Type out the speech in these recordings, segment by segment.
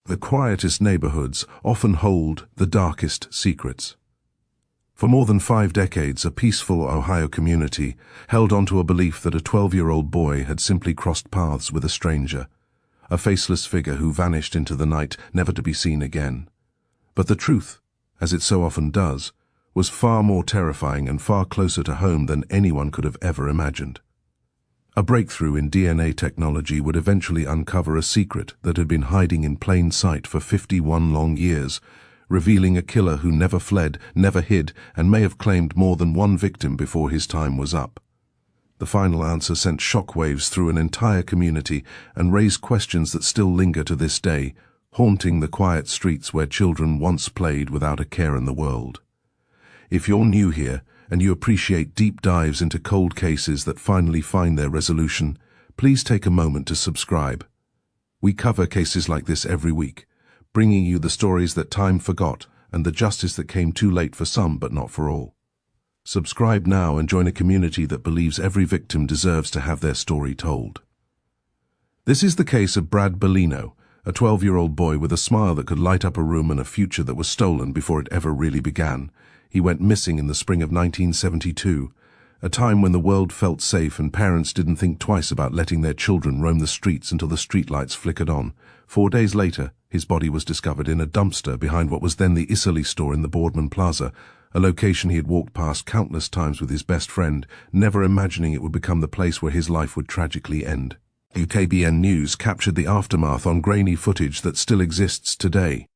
The quietest neighborhoods often hold the darkest secrets. For more than 5 decades, a peaceful Ohio community held on to a belief that a 12-year-old boy had simply crossed paths with a stranger, a faceless figure who vanished into the night, never to be seen again. But the truth, as it so often does, was far more terrifying and far closer to home than anyone could have ever imagined. A breakthrough in DNA technology would eventually uncover a secret that had been hiding in plain sight for 51 long years, revealing a killer who never fled, never hid, and may have claimed more than one victim before his time was up. The final answer sent shockwaves through an entire community and raised questions that still linger to this day, haunting the quiet streets where children once played without a care in the world. If you're new here and you appreciate deep dives into cold cases that finally find their resolution, please take a moment to subscribe. We cover cases like this every week, bringing you the stories that time forgot and the justice that came too late for some but not for all. Subscribe now and join a community that believes every victim deserves to have their story told. This is the case of Brad Bellino, a 12-year-old boy with a smile that could light up a room and a future that was stolen before it ever really began. He went missing in the spring of 1972, a time when the world felt safe and parents didn't think twice about letting their children roam the streets until the streetlights flickered on. 4 days later, his body was discovered in a dumpster behind what was then the Italy store in the Boardman Plaza, a location he had walked past countless times with his best friend, never imagining it would become the place where his life would tragically end. UKBN News captured the aftermath on grainy footage that still exists today,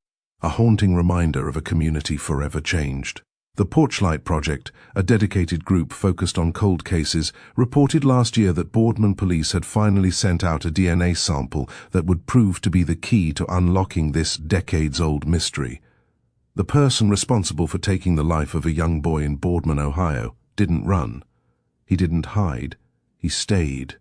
a haunting reminder of a community forever changed. The Porchlight Project, a dedicated group focused on cold cases, reported last year that Boardman police had finally sent out a DNA sample that would prove to be the key to unlocking this decades-old mystery. The person responsible for taking the life of a young boy in Boardman, Ohio, didn't run. He didn't hide. He stayed.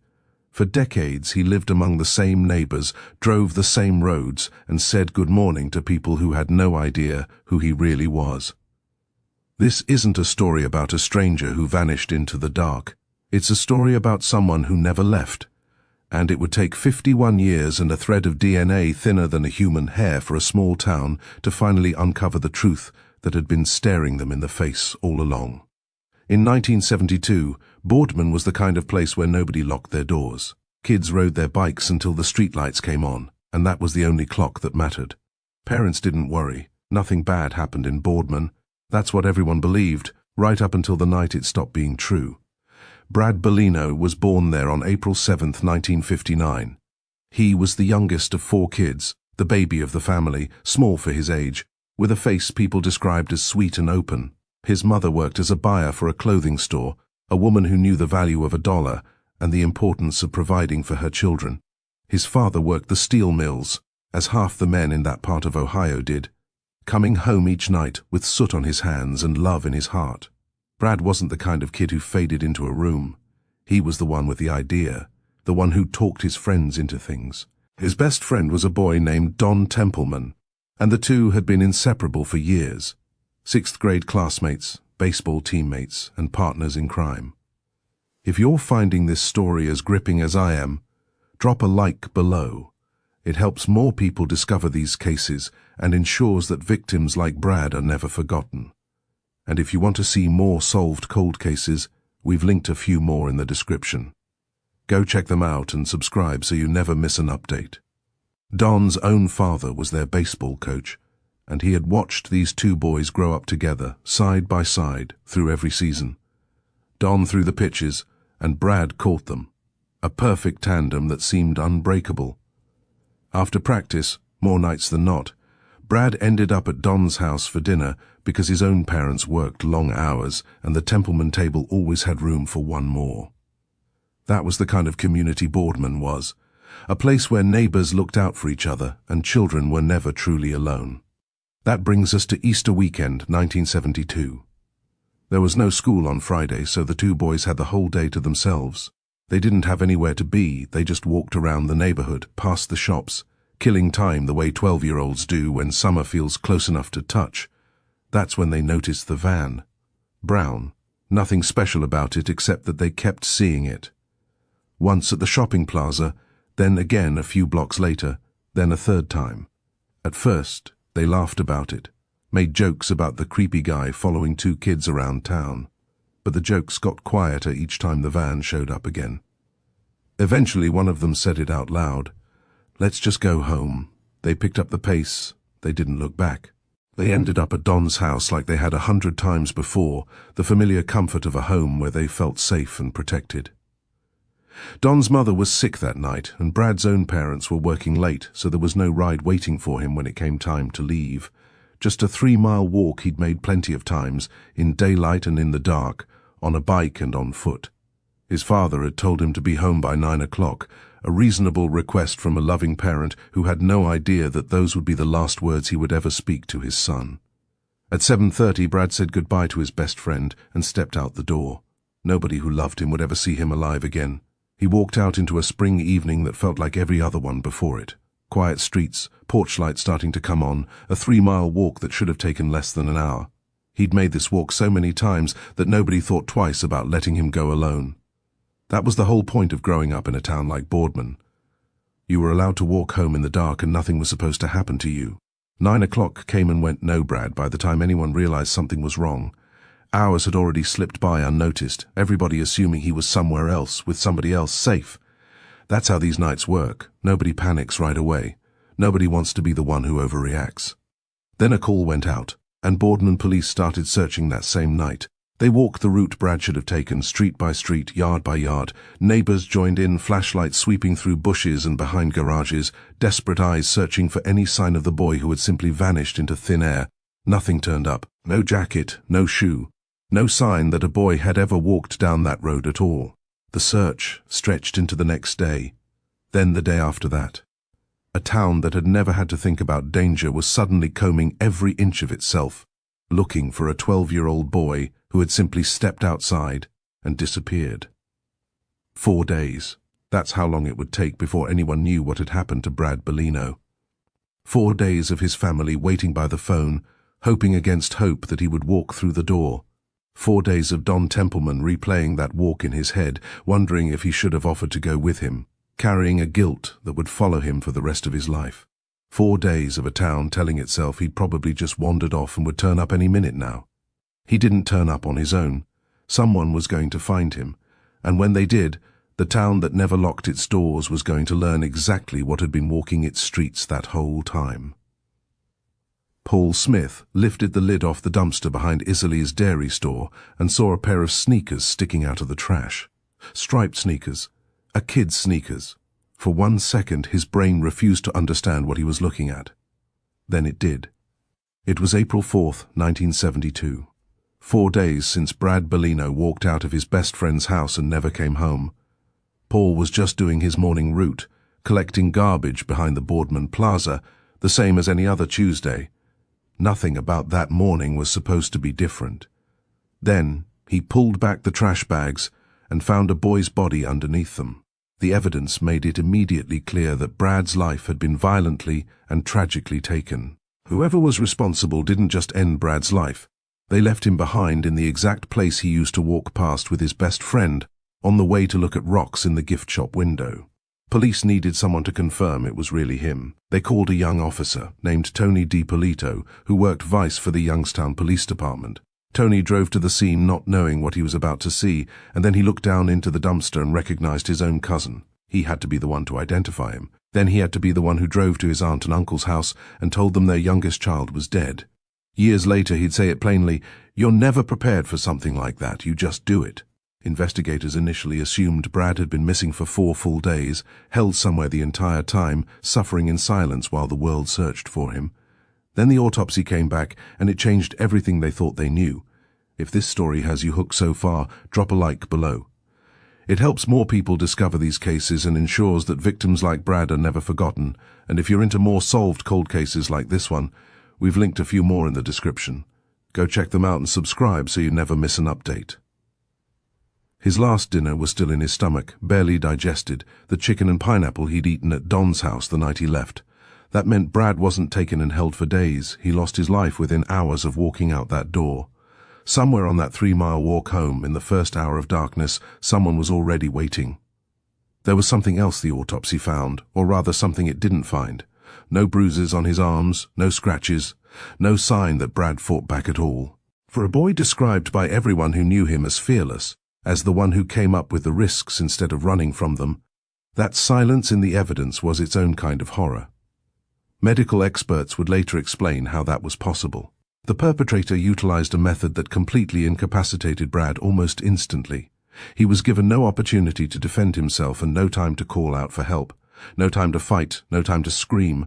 For decades, he lived among the same neighbors, drove the same roads, and said good morning to people who had no idea who he really was. This isn't a story about a stranger who vanished into the dark. It's a story about someone who never left. And it would take 51 years and a thread of DNA thinner than a human hair for a small town to finally uncover the truth that had been staring them in the face all along. In 1972, Boardman was the kind of place where nobody locked their doors. Kids rode their bikes until the streetlights came on, and that was the only clock that mattered. Parents didn't worry. Nothing bad happened in Boardman. That's what everyone believed, right up until the night it stopped being true. Brad Bellino was born there on April 7, 1959. He was the youngest of 4 kids, the baby of the family, small for his age, with a face people described as sweet and open. His mother worked as a buyer for a clothing store, a woman who knew the value of $1 and the importance of providing for her children. His father worked the steel mills, as half the men in that part of Ohio did, coming home each night with soot on his hands and love in his heart. Brad wasn't the kind of kid who faded into a room. He was the one with the idea, the one who talked his friends into things. His best friend was a boy named Don Templeman, and the two had been inseparable for years. 6th grade classmates, baseball teammates, and partners in crime. If you're finding this story as gripping as I am, drop a like below. It helps more people discover these cases and ensures that victims like Brad are never forgotten. And if you want to see more solved cold cases, we've linked a few more in the description. Go check them out and subscribe so you never miss an update. Don's own father was their baseball coach, and he had watched these 2 boys grow up together, side by side, through every season. Don threw the pitches, and Brad caught them, a perfect tandem that seemed unbreakable. After practice, more nights than not, Brad ended up at Don's house for dinner because his own parents worked long hours and the Templeman table always had room for one more. That was the kind of community Boardman was, a place where neighbors looked out for each other and children were never truly alone. That brings us to Easter weekend, 1972. There was no school on Friday, so the 2 boys had the whole day to themselves. They didn't have anywhere to be, they just walked around the neighborhood, past the shops, killing time the way 12-year-olds do when summer feels close enough to touch. That's when they noticed the van. Brown. Nothing special about it except that they kept seeing it. Once at the shopping plaza, then again a few blocks later, then a 3rd time. At first, they laughed about it, made jokes about the creepy guy following two kids around town. But the jokes got quieter each time the van showed up again. Eventually, one of them said it out loud. "Let's just go home." They picked up the pace. They didn't look back. They ended up at Don's house like they had 100 times before, the familiar comfort of a home where they felt safe and protected. Don's mother was sick that night, and Brad's own parents were working late, so there was no ride waiting for him when it came time to leave. Just a 3-mile walk he'd made plenty of times, in daylight and in the dark, on a bike and on foot. His father had told him to be home by 9 o'clock, a reasonable request from a loving parent who had no idea that those would be the last words he would ever speak to his son. At 7:30, Brad said goodbye to his best friend and stepped out the door. Nobody who loved him would ever see him alive again. He walked out into a spring evening that felt like every other one before it. Quiet streets, porch lights starting to come on, a 3-mile walk that should have taken less than an hour. He'd made this walk so many times that nobody thought twice about letting him go alone. That was the whole point of growing up in a town like Boardman. You were allowed to walk home in the dark and nothing was supposed to happen to you. 9 o'clock came and went no Brad by the time anyone realized something was wrong. Hours had already slipped by unnoticed, everybody assuming he was somewhere else, with somebody else safe. That's how these nights work. Nobody panics right away. Nobody wants to be the one who overreacts. Then a call went out, and Boardman police started searching that same night. They walked the route Brad should have taken, street by street, yard by yard. Neighbors joined in, flashlights sweeping through bushes and behind garages, desperate eyes searching for any sign of the boy who had simply vanished into thin air. Nothing turned up. No jacket, no shoe. No sign that a boy had ever walked down that road at all. The search stretched into the next day, then the day after that. A town that had never had to think about danger was suddenly combing every inch of itself, looking for a 12-year-old boy who had simply stepped outside and disappeared. 4 days. That's how long it would take before anyone knew what had happened to Brad Bellino. 4 days of his family waiting by the phone, hoping against hope that he would walk through the door. 4 days of Don Templeman replaying that walk in his head, wondering if he should have offered to go with him, carrying a guilt that would follow him for the rest of his life. 4 days of a town telling itself he'd probably just wandered off and would turn up any minute now. He didn't turn up on his own. Someone was going to find him, and when they did, the town that never locked its doors was going to learn exactly what had been walking its streets that whole time. Paul Smith lifted the lid off the dumpster behind Isalee's dairy store and saw a pair of sneakers sticking out of the trash. Striped sneakers. A kid's sneakers. For 1 second, his brain refused to understand what he was looking at. Then it did. It was April 4th, 1972. 4 days since Brad Bellino walked out of his best friend's house and never came home. Paul was just doing his morning route, collecting garbage behind the Boardman Plaza, the same as any other Tuesday. Nothing about that morning was supposed to be different. Then he pulled back the trash bags and found a boy's body underneath them. The evidence made it immediately clear that Brad's life had been violently and tragically taken. Whoever was responsible didn't just end Brad's life. They left him behind in the exact place he used to walk past with his best friend on the way to look at rocks in the gift shop window. Police needed someone to confirm it was really him. They called a young officer named Tony DiPolito, who worked vice for the Youngstown Police Department. Tony drove to the scene not knowing what he was about to see, and then he looked down into the dumpster and recognized his own cousin. He had to be the one to identify him. Then he had to be the one who drove to his aunt and uncle's house and told them their youngest child was dead. Years later, he'd say it plainly, "You're never prepared for something like that, you just do it." Investigators initially assumed Brad had been missing for 4 full days, held somewhere the entire time, suffering in silence while the world searched for him. Then the autopsy came back, and it changed everything they thought they knew. If this story has you hooked so far, drop a like below. It helps more people discover these cases and ensures that victims like Brad are never forgotten, and if you're into more solved cold cases like this one, we've linked a few more in the description. Go check them out and subscribe so you never miss an update. His last dinner was still in his stomach, barely digested, the chicken and pineapple he'd eaten at Don's house the night he left. That meant Brad wasn't taken and held for days. He lost his life within hours of walking out that door. Somewhere on that 3-mile walk home, in the first hour of darkness, someone was already waiting. There was something else the autopsy found, or rather something it didn't find. No bruises on his arms, no scratches, no sign that Brad fought back at all. For a boy described by everyone who knew him as fearless, as the one who came up with the risks instead of running from them, that silence in the evidence was its own kind of horror. Medical experts would later explain how that was possible. The perpetrator utilized a method that completely incapacitated Brad almost instantly. He was given no opportunity to defend himself and no time to call out for help. No time to fight, no time to scream.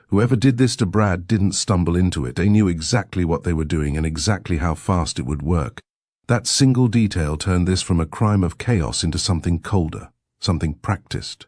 Whoever did this to Brad didn't stumble into it. They knew exactly what they were doing and exactly how fast it would work. That single detail turned this from a crime of chaos into something colder, something practiced.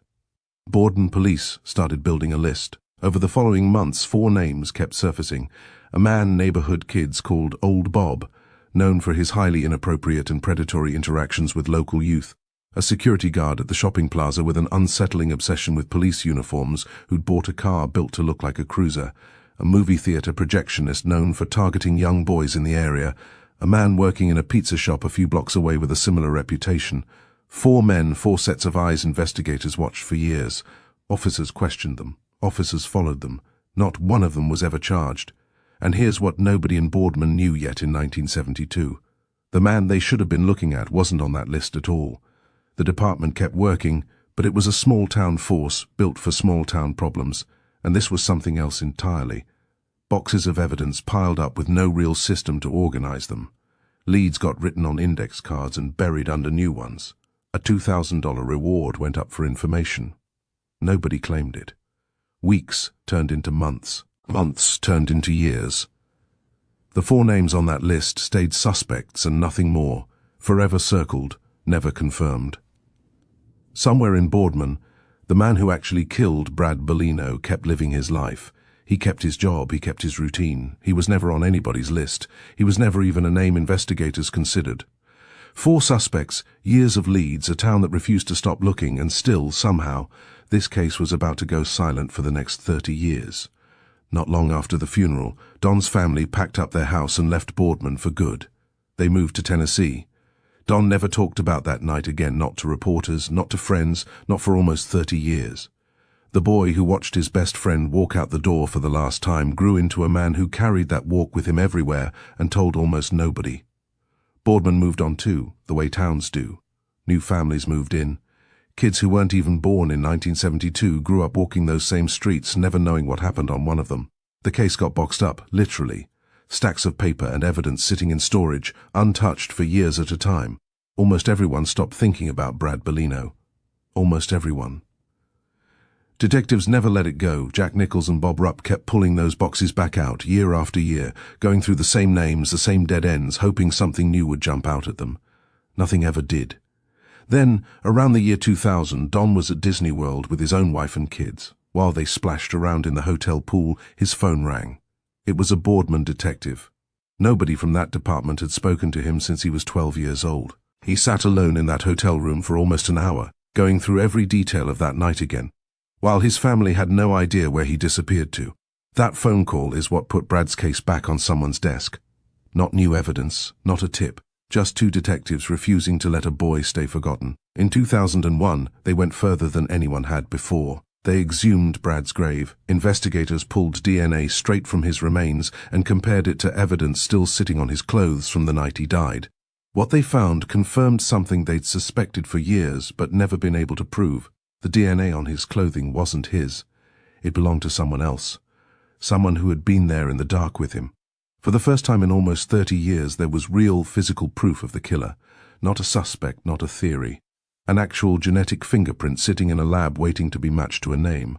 Borden police started building a list. Over the following months, 4 names kept surfacing. A man neighborhood kids called Old Bob, known for his highly inappropriate and predatory interactions with local youth. A security guard at the shopping plaza with an unsettling obsession with police uniforms who'd bought a car built to look like a cruiser. A movie theater projectionist known for targeting young boys in the area. A man working in a pizza shop a few blocks away with a similar reputation. 4 men, 4 sets of eyes investigators watched for years. Officers questioned them. Officers followed them. Not one of them was ever charged. And here's what nobody in Boardman knew yet in 1972. The man they should have been looking at wasn't on that list at all. The department kept working, but it was a small-town force built for small-town problems, and this was something else entirely. Boxes of evidence piled up with no real system to organize them. Leads got written on index cards and buried under new ones. A $2,000 reward went up for information. Nobody claimed it. Weeks turned into months. Months turned into years. The 4 names on that list stayed suspects and nothing more, forever circled, never confirmed. Somewhere in Boardman, the man who actually killed Brad Bellino kept living his life. He kept his job, he kept his routine. He was never on anybody's list. He was never even a name investigators considered. 4 suspects, years of leads, a town that refused to stop looking, and still, somehow, this case was about to go silent for the next 30 years. Not long after the funeral, Don's family packed up their house and left Boardman for good. They moved to Tennessee. Don never talked about that night again, not to reporters, not to friends, not for almost 30 years. The boy who watched his best friend walk out the door for the last time grew into a man who carried that walk with him everywhere and told almost nobody. Boardman moved on too, the way towns do. New families moved in. Kids who weren't even born in 1972 grew up walking those same streets, never knowing what happened on one of them. The case got boxed up, literally. Stacks of paper and evidence sitting in storage, untouched for years at a time. Almost everyone stopped thinking about Brad Bellino. Almost everyone. Detectives never let it go. Jack Nichols and Bob Rupp kept pulling those boxes back out, year after year, going through the same names, the same dead ends, hoping something new would jump out at them. Nothing ever did. Then, around the year 2000, Don was at Disney World with his own wife and kids. While they splashed around in the hotel pool, his phone rang. It was a Boardman detective. Nobody from that department had spoken to him since he was 12 years old. He sat alone in that hotel room for almost an hour, going through every detail of that night again, while his family had no idea where he disappeared to. That phone call is what put Brad's case back on someone's desk. Not new evidence, not a tip. Just 2 detectives refusing to let a boy stay forgotten. In 2001, they went further than anyone had before. They exhumed Brad's grave. Investigators pulled DNA straight from his remains and compared it to evidence still sitting on his clothes from the night he died. What they found confirmed something they'd suspected for years but never been able to prove. The DNA on his clothing wasn't his. It belonged to someone else. Someone who had been there in the dark with him. For the first time in almost 30 years, there was real physical proof of the killer. Not a suspect, not a theory. An actual genetic fingerprint sitting in a lab waiting to be matched to a name.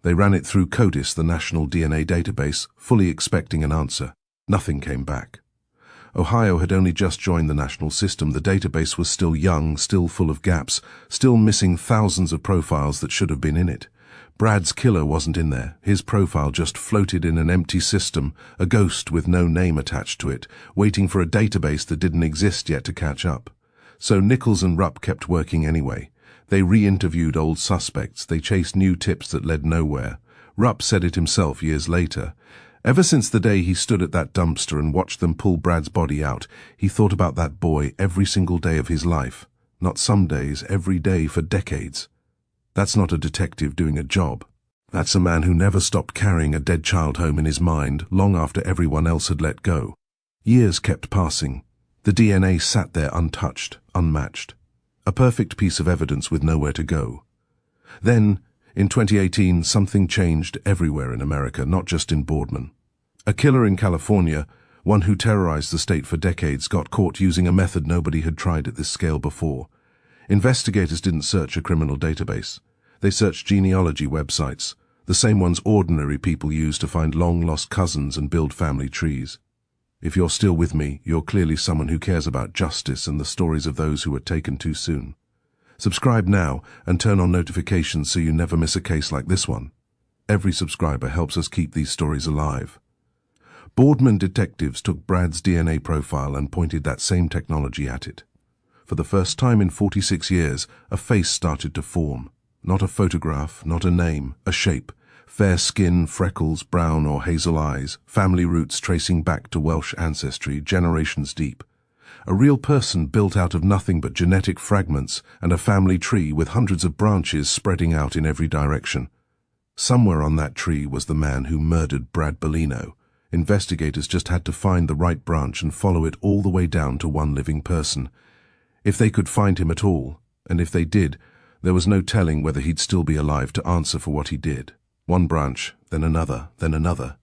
They ran it through CODIS, the national DNA database, fully expecting an answer. Nothing came back. Ohio had only just joined the national system. The database was still young, still full of gaps, still missing thousands of profiles that should have been in it. Brad's killer wasn't in there. His profile just floated in an empty system, a ghost with no name attached to it, waiting for a database that didn't exist yet to catch up. So Nichols and Rupp kept working anyway. They re-interviewed old suspects. They chased new tips that led nowhere. Rupp said it himself years later. Ever since the day he stood at that dumpster and watched them pull Brad's body out, he thought about that boy every single day of his life. Not some days, every day for decades. That's not a detective doing a job. That's a man who never stopped carrying a dead child home in his mind long after everyone else had let go. Years kept passing. The DNA sat there untouched, unmatched. A perfect piece of evidence with nowhere to go. Then, in 2018, something changed everywhere in America, not just in Boardman. A killer in California, one who terrorized the state for decades, got caught using a method nobody had tried at this scale before. Investigators didn't search a criminal database. They searched genealogy websites, the same ones ordinary people use to find long-lost cousins and build family trees. If you're still with me, you're clearly someone who cares about justice and the stories of those who were taken too soon. Subscribe now and turn on notifications so you never miss a case like this one. Every subscriber helps us keep these stories alive. Boardman detectives took Brad's DNA profile and pointed that same technology at it. For the first time in 46 years, a face started to form. Not a photograph, not a name, a shape. Fair skin, freckles, brown or hazel eyes, family roots tracing back to Welsh ancestry, generations deep. A real person built out of nothing but genetic fragments and a family tree with hundreds of branches spreading out in every direction. Somewhere on that tree was the man who murdered Brad Bellino. Investigators just had to find the right branch and follow it all the way down to one living person. If they could find him at all, and if they did, there was no telling whether he'd still be alive to answer for what he did. One branch, then another,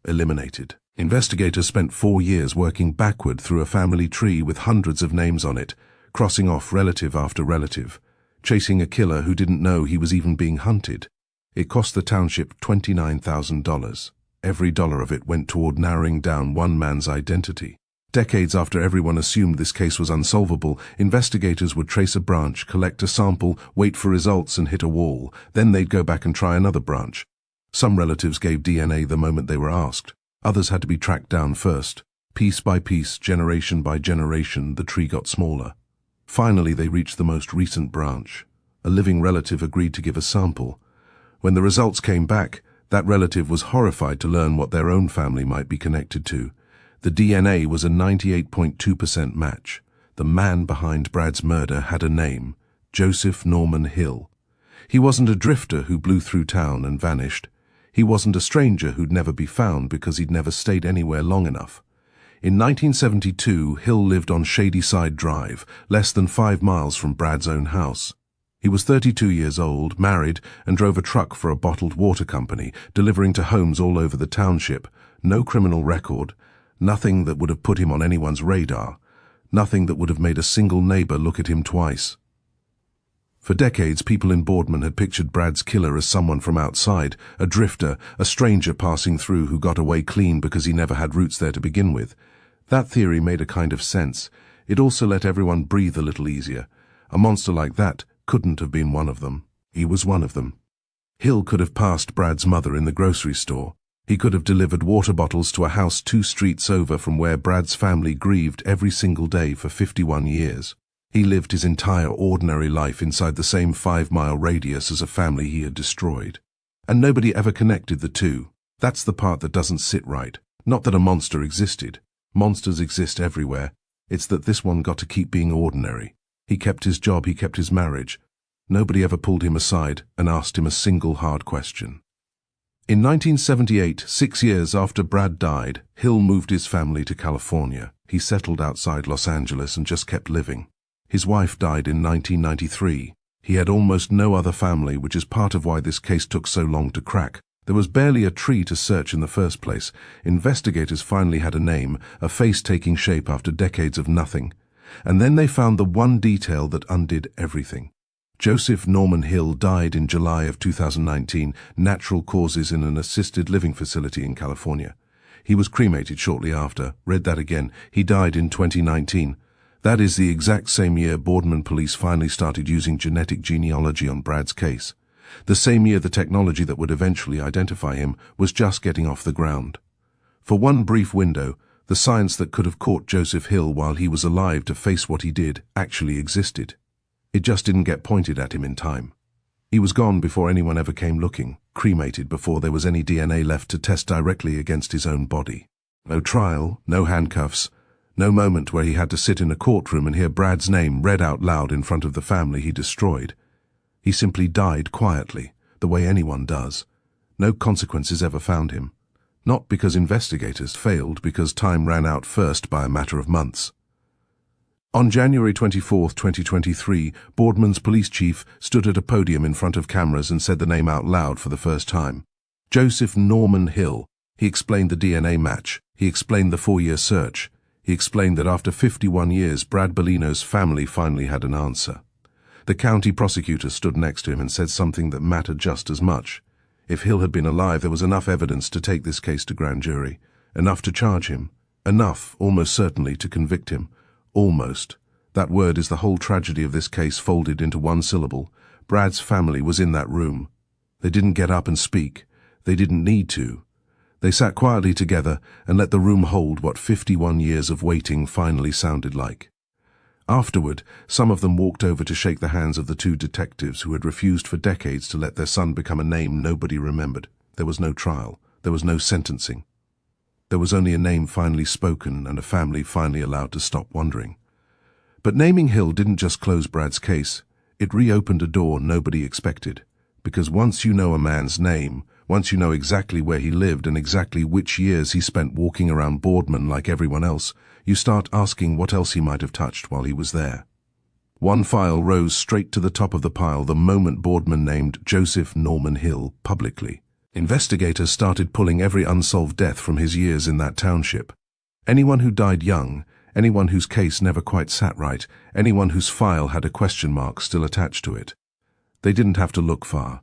eliminated. Investigators spent 4 years working backward through a family tree with hundreds of names on it, crossing off relative after relative, chasing a killer who didn't know he was even being hunted. It cost the township $29,000. Every dollar of it went toward narrowing down one man's identity. Decades after everyone assumed this case was unsolvable, investigators would trace a branch, collect a sample, wait for results and hit a wall. Then they'd go back and try another branch. Some relatives gave DNA the moment they were asked. Others had to be tracked down first. Piece by piece, generation by generation, the tree got smaller. Finally, they reached the most recent branch. A living relative agreed to give a sample. When the results came back, that relative was horrified to learn what their own family might be connected to. The DNA was a 98.2% match. The man behind Brad's murder had a name, Joseph Norman Hill. He wasn't a drifter who blew through town and vanished. He wasn't a stranger who'd never be found because he'd never stayed anywhere long enough. In 1972, Hill lived on Shadyside Drive, less than 5 miles from Brad's own house. He was 32 years old, married, and drove a truck for a bottled water company, delivering to homes all over the township. No criminal record, nothing that would have put him on anyone's radar, nothing that would have made a single neighbor look at him twice. For decades, people in Boardman had pictured Brad's killer as someone from outside, a drifter, a stranger passing through who got away clean because he never had roots there to begin with. That theory made a kind of sense. It also let everyone breathe a little easier. A monster like that couldn't have been one of them. He was one of them. Hill could have passed Brad's mother in the grocery store. He could have delivered water bottles to a house 2 streets over from where Brad's family grieved every single day for 51 years. He lived his entire ordinary life inside the same 5-mile radius as a family he had destroyed. And nobody ever connected the two. That's the part that doesn't sit right. Not that a monster existed. Monsters exist everywhere. It's that this one got to keep being ordinary. He kept his job, he kept his marriage. Nobody ever pulled him aside and asked him a single hard question. In 1978, 6 years after Brad died, Hill moved his family to California. He settled outside Los Angeles and just kept living. His wife died in 1993. He had almost no other family, which is part of why this case took so long to crack. There was barely a tree to search in the first place. Investigators finally had a name, a face taking shape after decades of nothing. And then they found the one detail that undid everything. Joseph Norman Hill died in July of 2019, natural causes in an assisted living facility in California. He was cremated shortly after. Read that again. He died in 2019. That is the exact same year Boardman police finally started using genetic genealogy on Brad's case. The same year the technology that would eventually identify him was just getting off the ground. For one brief window, the science that could have caught Joseph Hill while he was alive to face what he did actually existed. It just didn't get pointed at him in time. He was gone before anyone ever came looking, cremated before there was any DNA left to test directly against his own body. No trial, no handcuffs, no moment where he had to sit in a courtroom and hear Brad's name read out loud in front of the family he destroyed. He simply died quietly, the way anyone does. No consequences ever found him. Not because investigators failed, because time ran out first by a matter of months. On January 24, 2023, Boardman's police chief stood at a podium in front of cameras and said the name out loud for the first time. Joseph Norman Hill. He explained the DNA match. He explained the 4-year search. He explained that after 51 years, Brad Bellino's family finally had an answer. The county prosecutor stood next to him and said something that mattered just as much. If Hill had been alive, there was enough evidence to take this case to grand jury. Enough to charge him. Enough, almost certainly, to convict him. Almost. That word is the whole tragedy of this case folded into one syllable. Brad's family was in that room. They didn't get up and speak. They didn't need to. They sat quietly together and let the room hold what 51 years of waiting finally sounded like. Afterward, some of them walked over to shake the hands of the 2 detectives who had refused for decades to let their son become a name nobody remembered. There was no trial. There was no sentencing. There was only a name finally spoken and a family finally allowed to stop wondering. But naming Hill didn't just close Brad's case. It reopened a door nobody expected. Because once you know a man's name, once you know exactly where he lived and exactly which years he spent walking around Boardman like everyone else, you start asking what else he might have touched while he was there. One file rose straight to the top of the pile the moment Boardman named Joseph Norman Hill publicly. Investigators started pulling every unsolved death from his years in that township. Anyone who died young, anyone whose case never quite sat right, anyone whose file had a question mark still attached to it. They didn't have to look far.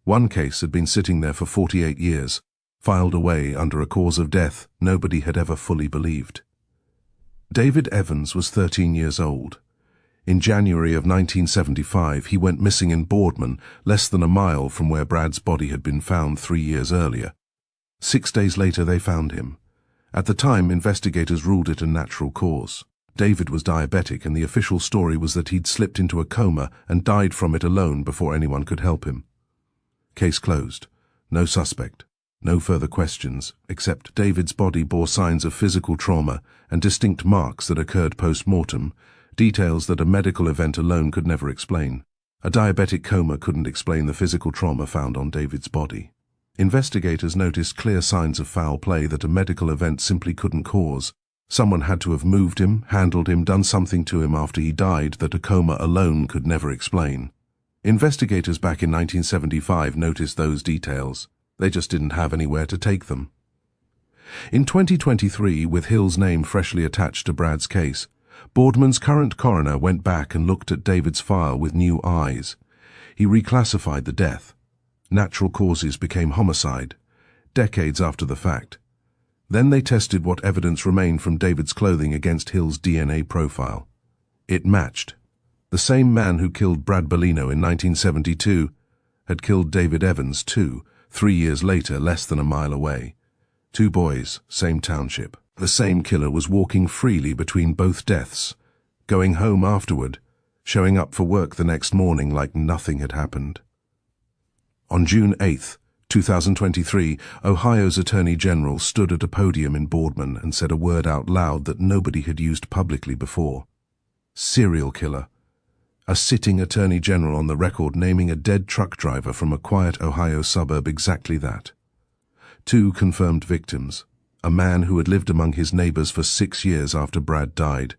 One case had been sitting there for 48 years, filed away under a cause of death nobody had ever fully believed. David Evans was 13 years old. In January of 1975, he went missing in Boardman, less than a mile from where Brad's body had been found 3 years earlier. 6 days later, they found him. At the time, investigators ruled it a natural cause. David was diabetic, and the official story was that he'd slipped into a coma and died from it alone before anyone could help him. Case closed. No suspect. No further questions, except David's body bore signs of physical trauma and distinct marks that occurred post-mortem, details that a medical event alone could never explain. A diabetic coma couldn't explain the physical trauma found on David's body. Investigators noticed clear signs of foul play that a medical event simply couldn't cause. Someone had to have moved him, handled him, done something to him after he died that a coma alone could never explain. Investigators back in 1975 noticed those details. They just didn't have anywhere to take them. In 2023, with Hill's name freshly attached to Brad's case, Boardman's current coroner went back and looked at David's file with new eyes. He reclassified the death. Natural causes became homicide, decades after the fact. Then they tested what evidence remained from David's clothing against Hill's DNA profile. It matched. The same man who killed Brad Bellino in 1972 had killed David Evans too, 3 years later, less than a mile away. 2 boys, same township. The same killer was walking freely between both deaths, going home afterward, showing up for work the next morning like nothing had happened. On June 8, 2023, Ohio's Attorney General stood at a podium in Boardman and said a word out loud that nobody had used publicly before. Serial killer. A sitting Attorney General on the record naming a dead truck driver from a quiet Ohio suburb exactly that. 2 confirmed victims. A man who had lived among his neighbors for 6 years after Brad died,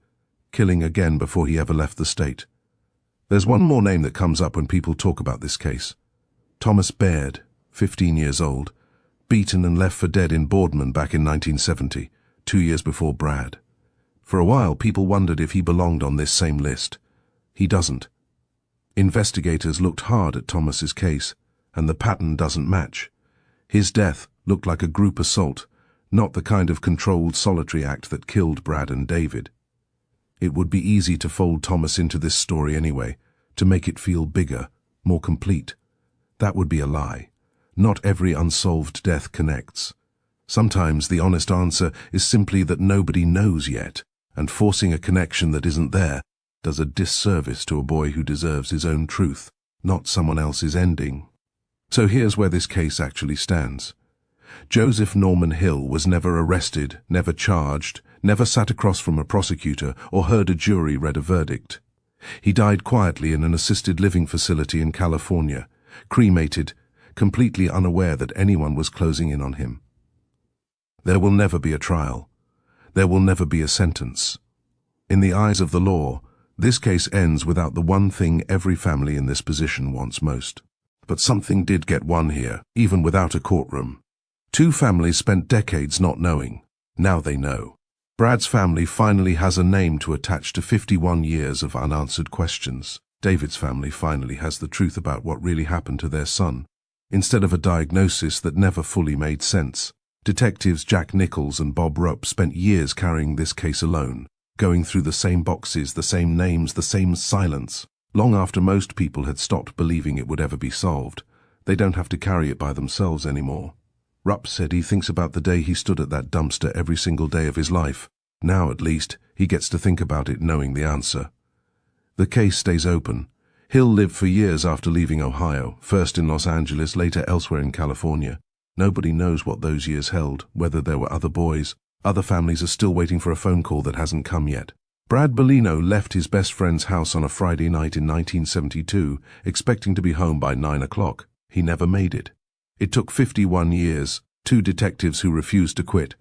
killing again before he ever left the state. There's one more name that comes up when people talk about this case. Thomas Baird, 15 years old, beaten and left for dead in Boardman back in 1970, 2 years before Brad. For a while, people wondered if he belonged on this same list. He doesn't. Investigators looked hard at Thomas's case, and the pattern doesn't match. His death looked like a group assault, not the kind of controlled solitary act that killed Brad and David. It would be easy to fold Thomas into this story anyway, to make it feel bigger, more complete. That would be a lie. Not every unsolved death connects. Sometimes the honest answer is simply that nobody knows yet, and forcing a connection that isn't there does a disservice to a boy who deserves his own truth, not someone else's ending. So here's where this case actually stands. Joseph Norman Hill was never arrested, never charged, never sat across from a prosecutor or heard a jury read a verdict. He died quietly in an assisted living facility in California, cremated, completely unaware that anyone was closing in on him. There will never be a trial. There will never be a sentence. In the eyes of the law, this case ends without the one thing every family in this position wants most. But something did get won here, even without a courtroom. Two families spent decades not knowing. Now they know. Brad's family finally has a name to attach to 51 years of unanswered questions. David's family finally has the truth about what really happened to their son, instead of a diagnosis that never fully made sense. Detectives Jack Nichols and Bob Rope spent years carrying this case alone, going through the same boxes, the same names, the same silence. Long after most people had stopped believing it would ever be solved, they don't have to carry it by themselves anymore. Rupp said he thinks about the day he stood at that dumpster every single day of his life. Now, at least, he gets to think about it knowing the answer. The case stays open. Hill lived for years after leaving Ohio, first in Los Angeles, later elsewhere in California. Nobody knows what those years held, whether there were other boys. Other families are still waiting for a phone call that hasn't come yet. Brad Bellino left his best friend's house on a Friday night in 1972, expecting to be home by 9 o'clock. He never made it. It took 51 years, 2 detectives who refused to quit,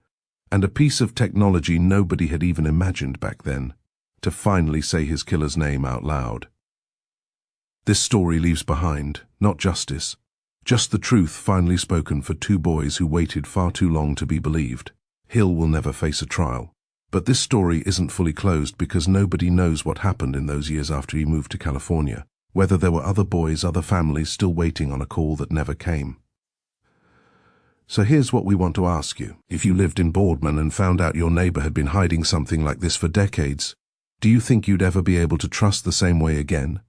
and a piece of technology nobody had even imagined back then, to finally say his killer's name out loud. This story leaves behind, not justice, just the truth finally spoken for 2 boys who waited far too long to be believed. Hill will never face a trial. But this story isn't fully closed because nobody knows what happened in those years after he moved to California, whether there were other boys, other families still waiting on a call that never came. So here's what we want to ask you. If you lived in Boardman and found out your neighbor had been hiding something like this for decades, do you think you'd ever be able to trust the same way again?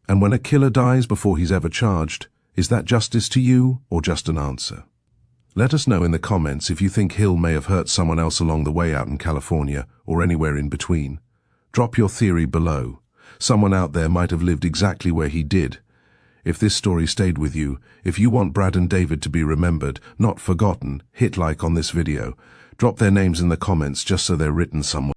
And when a killer dies before he's ever charged, is that justice to you or just an answer? Let us know in the comments if you think Hill may have hurt someone else along the way out in California or anywhere in between. Drop your theory below. Someone out there might have lived exactly where he did. If this story stayed with you, if you want Brad and David to be remembered, not forgotten, hit like on this video. Drop their names in the comments just so they're written somewhere.